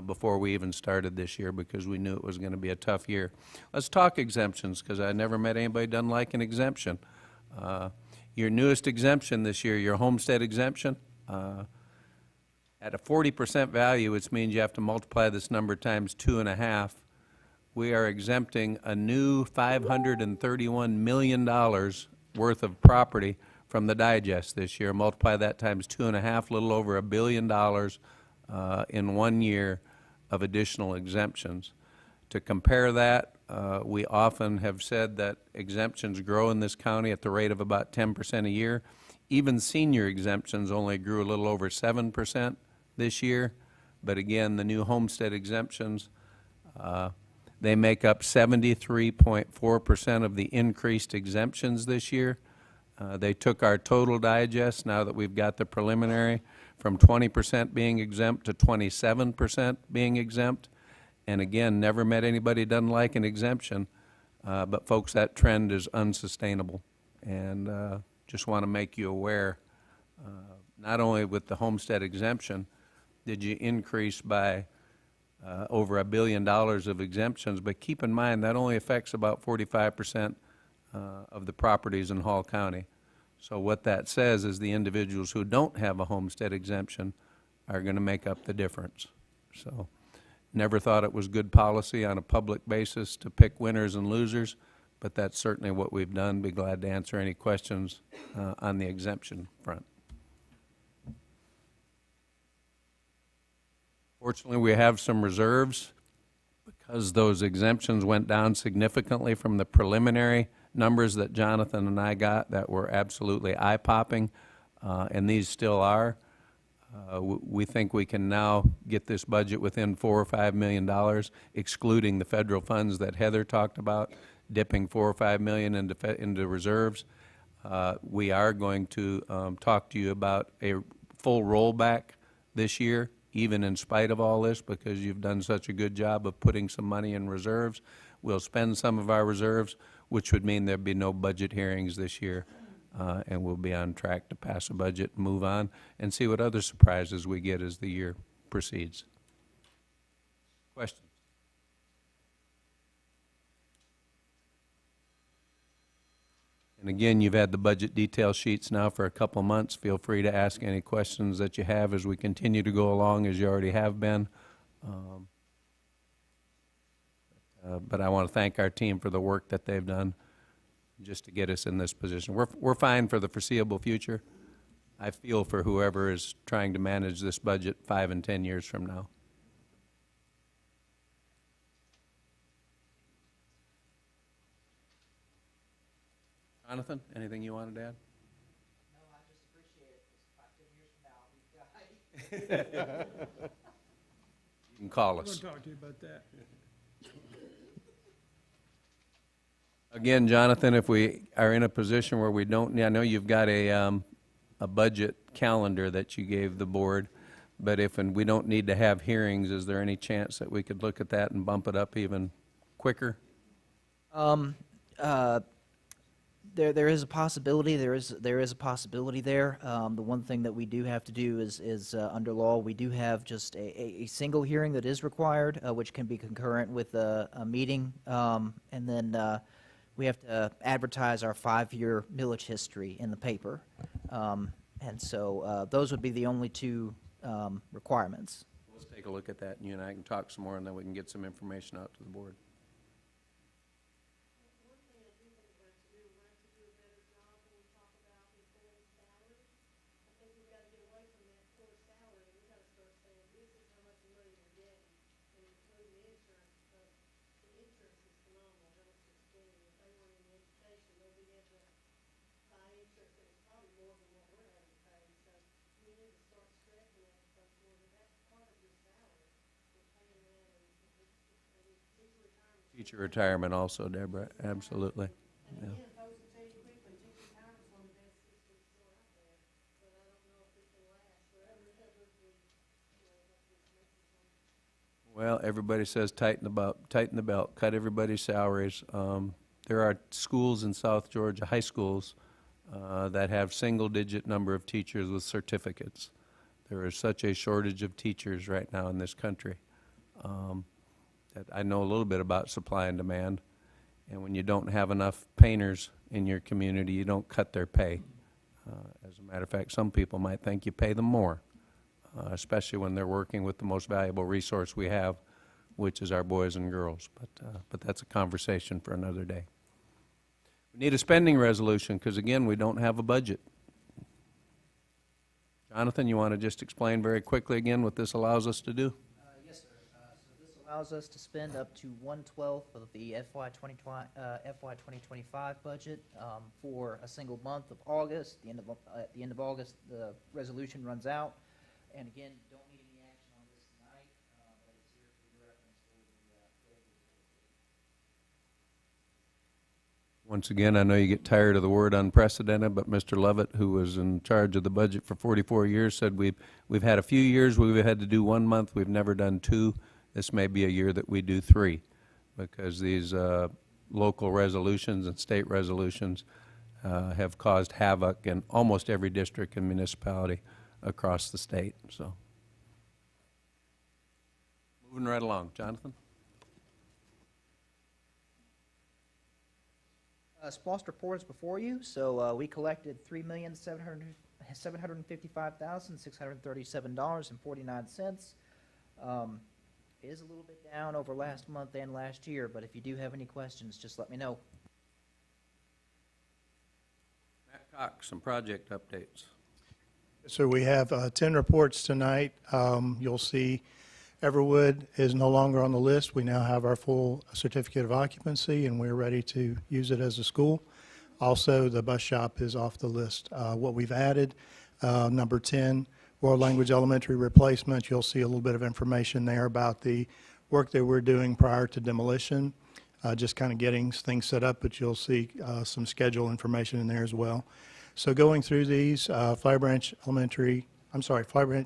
before we even started this year, because we knew it was going to be a tough year. Let's talk exemptions, because I never met anybody who doesn't like an exemption. Your newest exemption this year, your homestead exemption, at a 40% value, which means you have to multiply this number times 2.5. We are exempting a new $531 million worth of property from the digest this year. Multiply that times 2.5, a little over $1 billion in 1 year of additional exemptions. To compare that, We often have said that exemptions grow in this county at the rate of about 10% a year. Even senior exemptions only grew a little over 7% this year. But again, the new homestead exemptions, they make up 73.4% of the increased exemptions this year. They took our total digest, now that we've got the preliminary, from 20% being exempt to 27% being exempt. And again, never met anybody who doesn't like an exemption. But folks, that trend is unsustainable. And just want to make you aware, not only with the homestead exemption, did you increase by over $1 billion of exemptions, but keep in mind that only affects about 45% of the properties in Hall County. So what that says is the individuals who don't have a homestead exemption are going to make up the difference. So never thought it was good policy on a public basis to pick winners and losers, but that's certainly what we've done. Be glad to answer any questions on the exemption front. Fortunately, we have some reserves because those exemptions went down significantly from the preliminary numbers that Jonathan and I got that were absolutely eye-popping, and these still are. We think we can now get this budget within $4 or $5 million, excluding the federal funds that Heather talked about, dipping $4 or $5 million into reserves. We are going to talk to you about a full rollback this year, even in spite of all this, because you've done such a good job of putting some money in reserves. We'll spend some of our reserves, which would mean there'd be no budget hearings this year, and we'll be on track to pass a budget and move on and see what other surprises we get as the year proceeds. Questions? And again, you've had the budget detail sheets now for a couple months. Feel free to ask any questions that you have as we continue to go along, as you already have been. But I want to thank our team for the work that they've done just to get us in this position. We're fine for the foreseeable future. I feel for whoever is trying to manage this budget 5 and 10 years from now. Jonathan, anything you wanted to add? No, I just appreciate it. 5, 10 years from now, I'll be You can call us. We'll talk to you about that. Again, Jonathan, if we are in a position where we don't, I know you've got a budget calendar that you gave the board, but if we don't need to have hearings, is there any chance that we could look at that and bump it up even quicker? There is a possibility. There is a possibility there. The one thing that we do have to do is under law, we do have just a single hearing that is required, which can be concurrent with a meeting, and then we have to advertise our 5-year millage history in the paper, and so those would be the only two requirements. Let's take a look at that, and you and I can talk some more, and then we can get some information out to the board. Teacher retirement also, Deborah, absolutely. Yeah. Well, everybody says tighten the belt, cut everybody's salaries. There are schools in South Georgia, high schools, that have single-digit number of teachers with certificates. There is such a shortage of teachers right now in this country. That I know a little bit about supply and demand, and when you don't have enough painters in your community, you don't cut their pay. As a matter of fact, some people might think you pay them more, especially when they're working with the most valuable resource we have, which is our boys and girls. But that's a conversation for another day. We need a spending resolution because, again, we don't have a budget. Jonathan, you want to just explain very quickly again what this allows us to do? Yes, sir. So this allows us to spend up to 1/12 of the FY 2025 budget for a single month of August. At the end of August, the resolution runs out. And again, don't need any action on this tonight, but it's here for your reference for the Once again, I know you get tired of the word unprecedented, but Mr. Lovett, who was in charge of the budget for 44 years, said we've had a few years where we've had to do 1 month, we've never done 2. This may be a year that we do 3, because these local resolutions and state resolutions have caused havoc in almost every district and municipality across the state. So, moving right along, Jonathan. SPLOST report is before you. So we collected $3,755,637.49. It is a little bit down over last month and last year, but if you do have any questions, just let me know. Matt Cox, some project updates. So we have 10 reports tonight. You'll see Everwood is no longer on the list. We now have our full certificate of occupancy, and we're ready to use it as a school. Also, the bus shop is off the list. What we've added, number 10, World Language Elementary replacement. You'll see a little bit of information there about the work that we're doing prior to demolition, just kind of getting things set up, but you'll see some schedule information in there as well. So going through these, Flower Branch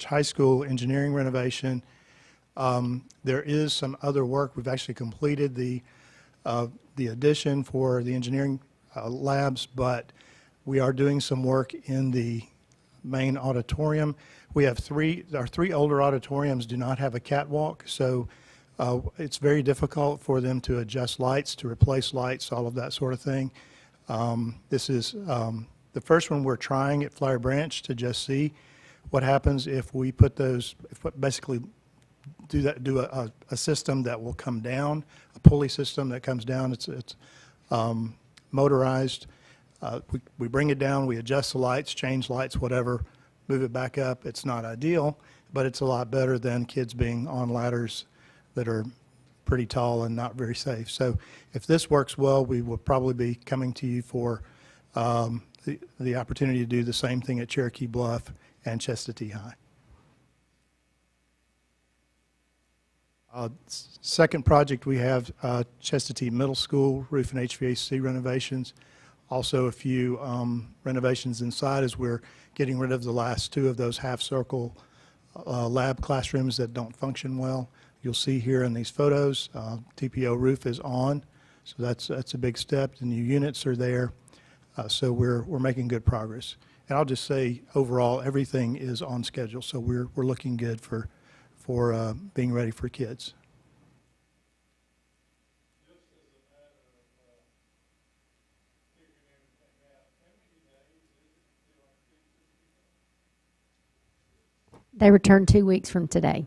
High School engineering renovation. There is some other work. We've actually completed the addition for the engineering labs, but we are doing some work in the main auditorium. We have our three older auditoriums do not have a catwalk, so it's very difficult for them to adjust lights, to replace lights, all of that sort of thing. This is the first one we're trying at Flower Branch to just see what happens if we put those, basically do a system that will come down, a pulley system that comes down. It's motorized. We bring it down, we adjust the lights, change lights, whatever, move it back up. It's not ideal, but it's a lot better than kids being on ladders that are pretty tall and not very safe. So if this works well, we will probably be coming to you for the opportunity to do the same thing at Cherokee Bluff and Chestatee High. Second project we have Chestatee Middle School roof and HVAC renovations. Also a few renovations inside as we're getting rid of the last 2 of those half-circle lab classrooms that don't function well. You'll see here in these photos, TPO roof is on, so that's a big step. The new units are there, so we're making good progress. And I'll just say, overall, everything is on schedule, so we're looking good for being ready for kids. They return 2 weeks from today.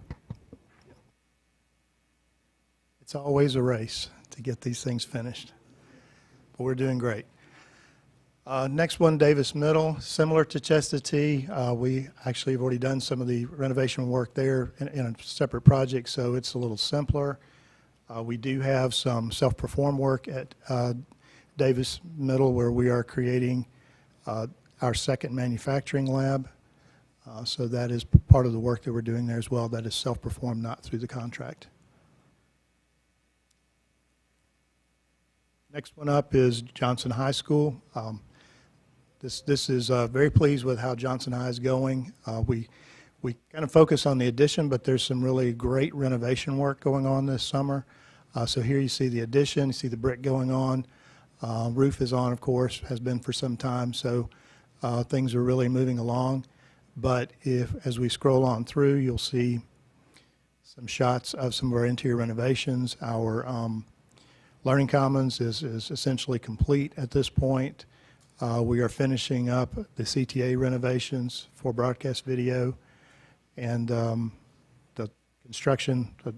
It's always a race to get these things finished, but we're doing great. Next one, Davis Middle, similar to Chestatee. We actually have already done some of the renovation work there in a separate project, so it's a little simpler. We do have some self-perform work at Davis Middle where we are creating our second manufacturing lab. So that is part of the work that we're doing there as well. That is self-performed, not through the contract. Next one up is Johnson High School. This is very pleased with how Johnson High is going. We kind of focus on the addition, but there's some really great renovation work going on this summer. So here you see the addition, you see the brick going on. Roof is on, of course, has been for some time, so things are really moving along. But as we scroll on through, you'll see some shots of some of our interior renovations. Our Learning Commons is essentially complete at this point. We are finishing up the CTA renovations for broadcast video, and the construction, I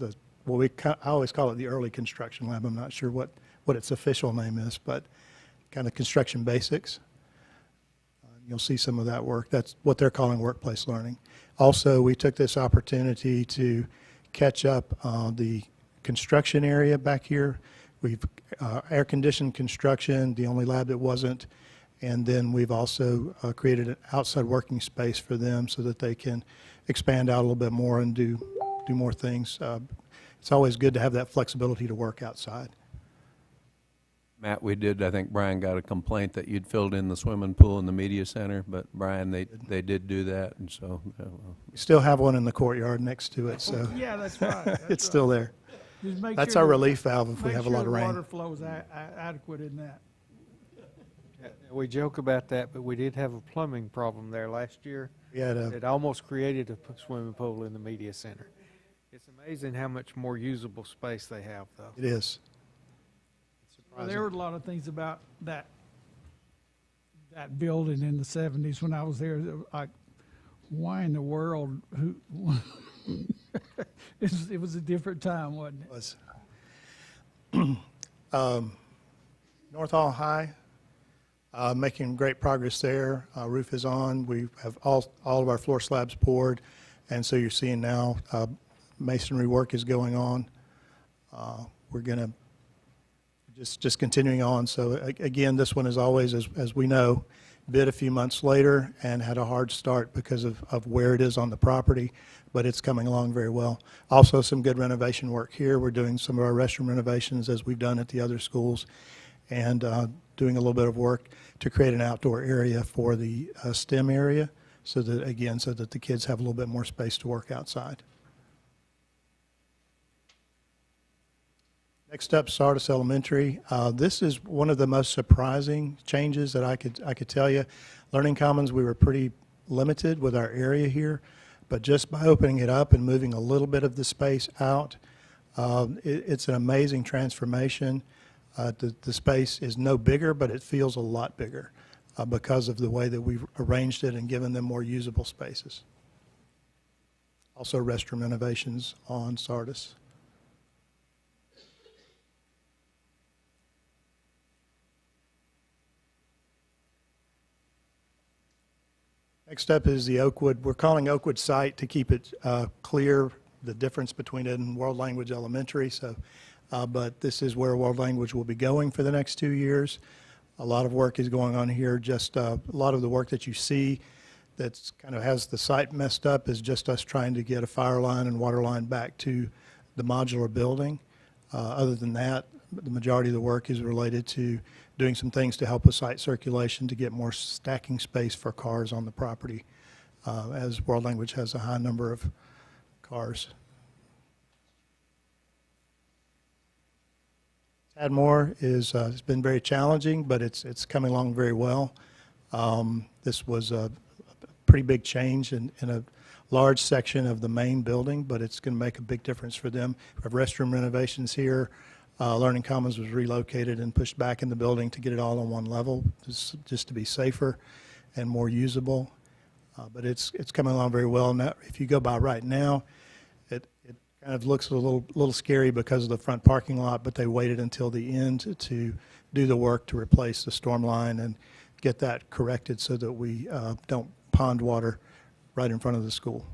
always call it the early construction lab. I'm not sure what its official name is, but kind of construction basics. You'll see some of that work. That's what they're calling workplace learning. Also, we took this opportunity to catch up the construction area back here. We've air-conditioned construction, the only lab that wasn't. And then we've also created an outside working space for them so that they can expand out a little bit more and do more things. It's always good to have that flexibility to work outside. Matt, I think Brian got a complaint that you'd filled in the swimming pool in the media center, but Brian, they did do that, and so. We still have one in the courtyard next to it, so Yeah, that's right. That's it's right. still there. Just make That's sure our the- relief valve if we have a lot of Make rain. sure the water flow is adequate in that. We joke about that, but we did have a plumbing problem there last year. We had It almost created a swimming pool in the media center. It's amazing how much more usable space they have, though. It is. Well, there were a lot of things about that building in the 70s when I was there, that were like, why in the world, who, it was a different time, wasn't it? Was. North Hall High, making great progress there. Roof is on. We have all of our floor slabs poured, and so you're seeing now masonry work is going on. We're going to just continuing on. So again, this one is always, as we know, bid a few months later and had a hard start because of where it is on the property, but it's coming along very well. Also, some good renovation work here. We're doing some of our restroom renovations as we've done at the other schools, and doing a little bit of work to create an outdoor area for the STEM area, so that the kids have a little bit more space to work outside. Next up, Sardis Elementary. This is one of the most surprising changes that I could tell you. Learning Commons, we were pretty limited with our area here, but just by opening it up and moving a little bit of the space out, it's an amazing transformation. The space is no bigger, but it feels a lot bigger because of the way that we've arranged it and given them more usable spaces. Also, restroom renovations on Sardis. Next up is the Oakwood. We're calling Oakwood Site to keep it clear, the difference between it and World Language Elementary. So, but this is where World Language will be going for the next 2 years. A lot of work is going on here. Just a lot of the work that you see that's kind of has the site messed up is just us trying to get a fire line and water line back to the modular building. Other than that, the majority of the work is related to doing some things to help with site circulation to get more stacking space for cars on the property, as World Language has a high number of cars. Tadmore has been very challenging, but it's coming along very well. This was a pretty big change in a large section of the main building, but it's going to make a big difference for them. We have restroom renovations here. Learning Commons was relocated and pushed back in the building to get it all on one level, just to be safer and more usable. But it's coming along very well. Now, if you go by right now, it kind of looks a little scary because of the front parking lot, but they waited until the end to do the work to replace the storm line and get that corrected so that we don't pond water right in front of the school.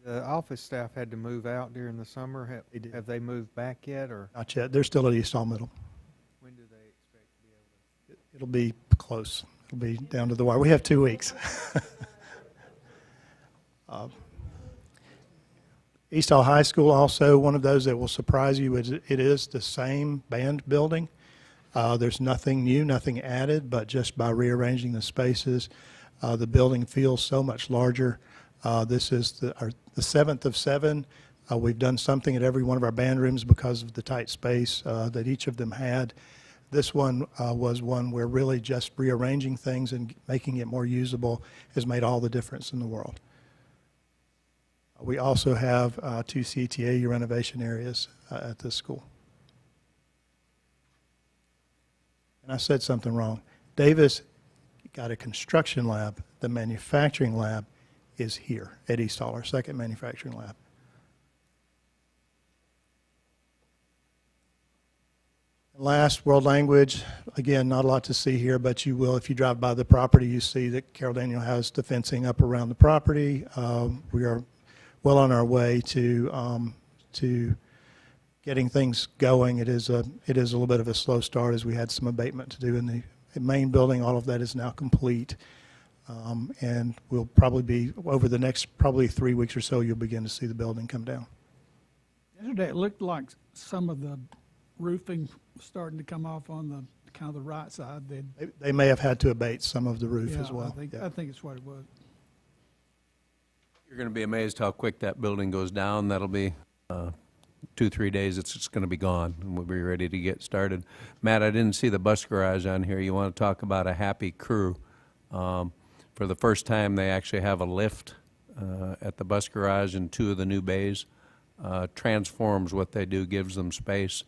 The office staff had to move out during the summer. They did. Have they moved back yet, or Not yet. They're still at East All Middle. when do they expect to be able to? It'll be close. It'll be down to the wire. We have 2 weeks. East Hall High School, also one of those that will surprise you. It is the same band building. There's nothing new, nothing added, but just by rearranging the spaces, the building feels so much larger. This is the 7th of 7. We've done something at every one of our band rooms because of the tight space that each of them had. This one was one where really just rearranging things and making it more usable has made all the difference in the world. We also have 2 CTA renovation areas at this school. And I said something wrong. Davis got a construction lab. The manufacturing lab is here at East Hall, our second manufacturing lab. And last, World Language. Again, not a lot to see here, but you will, if you drive by the property, you see that Carol Daniel has the fencing up around the property. We are well on our way to getting things going. It is a little bit of a slow start as we had some abatement to do in the main building. All of that is now complete. And we'll probably be, over the next probably 3 weeks or so, you'll begin to see the building come down. Yesterday, it looked like some of the roofing was starting to come off on the kind of the right side. They may have had to abate some of the roof as well. I think it's what it was. You're going to be amazed how quick that building goes down. That'll be 2-3 days. It's just going to be gone, and we'll be ready to get started. Matt, I didn't see the bus garage on here. You want to talk about a happy crew. For the first time, they actually have a lift at the bus garage in 2 of the new bays. Transforms what they do, gives them space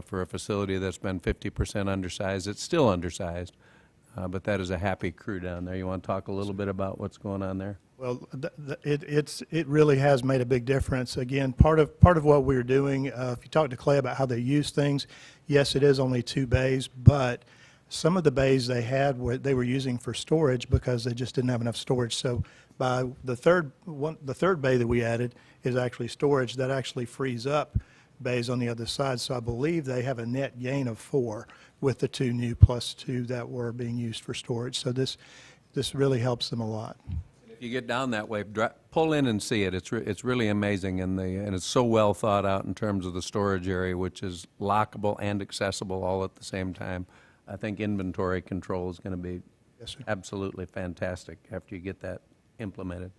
for a facility that's been 50% undersized. It's still undersized, but that is a happy crew down there. You want to talk a little bit about what's going on there? Well, it really has made a big difference. Again, part of what we're doing, if you talk to Clay about how they use things, yes, it is only 2 bays, but some of the bays they had they were using for storage because they just didn't have enough storage. So by the third bay that we added is actually storage. That actually frees up bays on the other side. So I believe they have a net gain of 4 with the 2 new plus 2 that were being used for storage. So this really helps them a lot. If you get down that way, pull in and see it. It's really amazing, and it's so well thought out in terms of the storage area, which is lockable and accessible all at the same time. I think inventory control is going to be Yes, sir. absolutely fantastic after you get that implemented.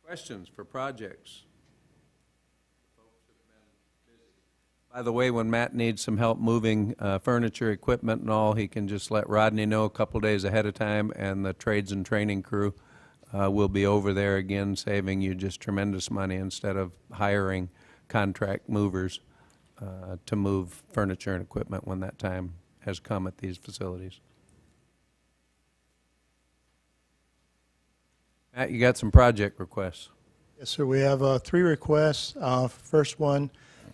Questions for projects? By the way, when Matt needs some help moving furniture, equipment, and all, he can just let Rodney know a couple days ahead of time, and the trades and training crew will be over there again, saving you just tremendous money instead of hiring contract movers to move furniture and equipment when that time has come at these facilities. Matt, you got some project requests. Yes, sir. We have 3 requests. First one,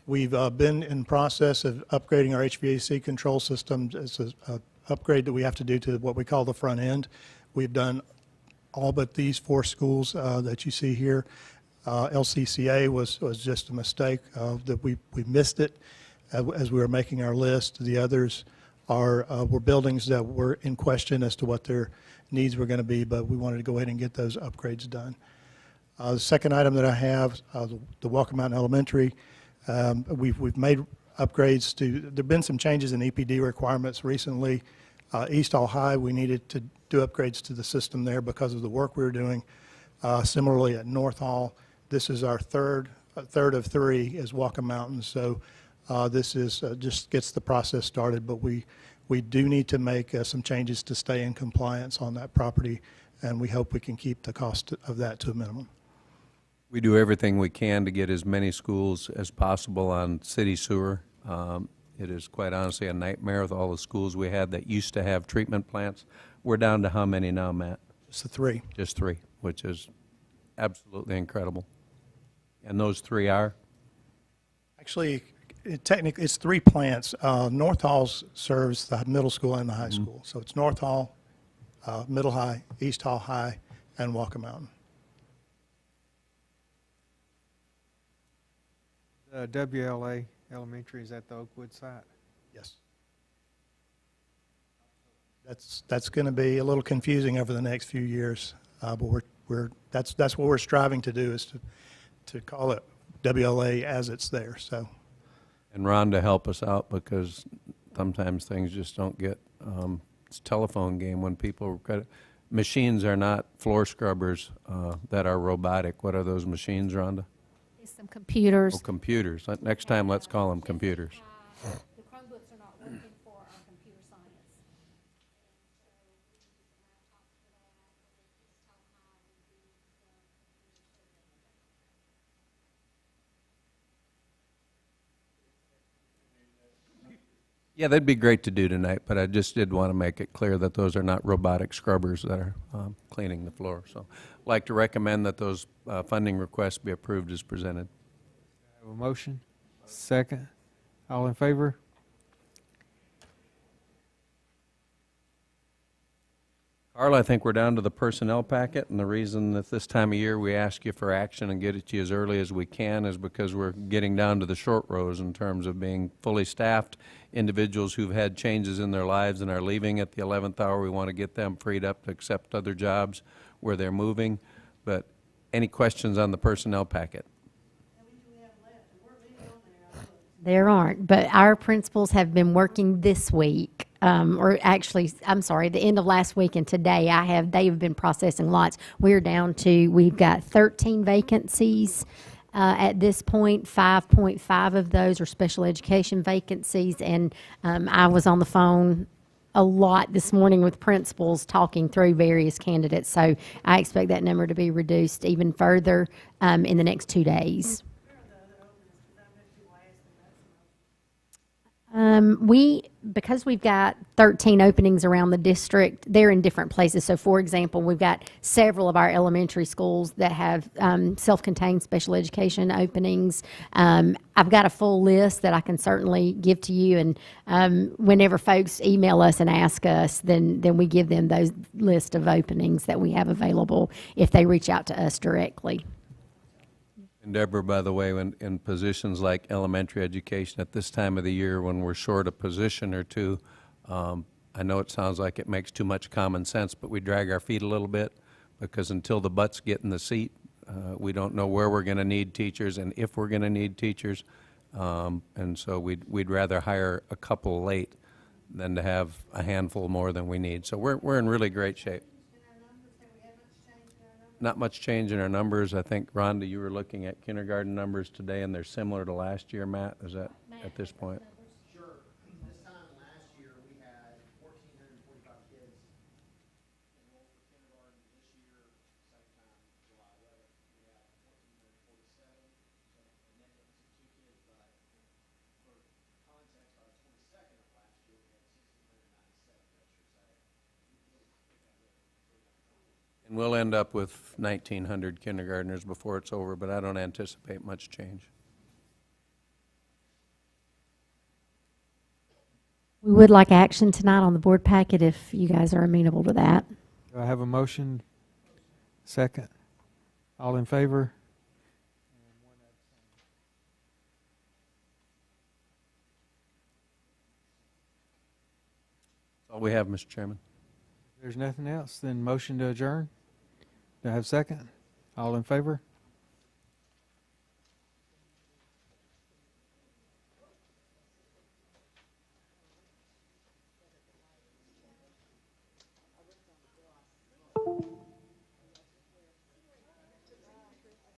we've been in process of upgrading our HVAC control system. It's an upgrade that we have to do to what we call the front end. We've done all but these 4 schools that you see here. LCCA was just a mistake that we missed it as we were making our list. The others were buildings that were in question as to what their needs were going to be, but we wanted to go ahead and get those upgrades done. The second item that I have, the Walker Mountain Elementary, we've made upgrades to, there have been some changes in EPD requirements recently. East Hall High, we needed to do upgrades to the system there because of the work we were doing. Similarly at North Hall, this is our third of 3 is Walker Mountain. So this is just gets the process started, but we do need to make some changes to stay in compliance on that property, and we hope we can keep the cost of that to a minimum. We do everything we can to get as many schools as possible on city sewer. It is quite honestly a nightmare with all the schools we had that used to have treatment plants. We're down to how many now, Matt? Just the 3. Just 3, which is absolutely incredible. And those 3 are? Actually, technically, it's 3 plants. North Hall serves the middle school and the high school. So it's North Hall, Middle High, East Hall High, and Walker Mountain. WLA Elementary is at the Oakwood site. Yes. That's going to be a little confusing over the next few years, but that's what we're striving to do, is to call it WLA as it's there. So. And Rhonda, help us out, because sometimes things just don't get, it's a telephone game when people, machines are not floor scrubbers that are robotic. What are those machines, Rhonda? Some computers. Oh, computers. Next time, let's call them computers. The Chromebooks are not working for our computer science. Yeah, that'd be great to do tonight, but I just did want to make it clear that those are not robotic scrubbers that are cleaning the floor. So I'd like to recommend that those funding requests be approved as presented. Have a motion? Second. All in favor? Carla, I think we're down to the personnel packet, and the reason that this time of year we ask you for action and get it to you as early as we can is because we're getting down to the short rows in terms of being fully staffed. Individuals who've had changes in their lives and are leaving at the 11th hour, we want to get them freed up to accept other jobs where they're moving. But any questions on the personnel packet? There aren't, but our principals have been working this week, or actually, I'm sorry, the end of last week and today, they have been processing lots. We've got 13 vacancies at this point. 5.5 of those are special education vacancies, and I was on the phone a lot this morning with principals talking through various candidates, so I expect that number to be reduced even further in the next 2 days. Because we've got 13 openings around the district, they're in different places. So, for example, we've got several of our elementary schools that have self-contained special education openings. I've got a full list that I can certainly give to you, and whenever folks email us and ask us, then we give them those list of openings that we have available if they reach out to us directly. And Deborah, by the way, in positions like elementary education at this time of the year when we're short a position or two, I know it sounds like it makes too much common sense, but we drag our feet a little bit because until the butts get in the seat, we don't know where we're going to need teachers and if we're going to need teachers. And so we'd rather hire a couple late than to have a handful more than we need. So we're in really great shape. Not much change in our numbers. I think, Rhonda, you were looking at kindergarten numbers today, and they're similar to last year. Matt, is that at this point? Sure. This time last year, we had 1,445 kids enrolled for kindergarten. This year, same time, July 11th, we had 1,447. So a net difference of 2 kids, but for context, on the 22nd of last year, we had 1,697 registers. And we'll end up with 1,900 kindergartners before it's over, but I don't anticipate much change. We would like action tonight on the board packet if you guys are amenable to that. Do I have a motion? Second. All in favor? That's all we have, Mr. Chairman. If there's nothing else, then motion to adjourn. Do I have a second? All in favor?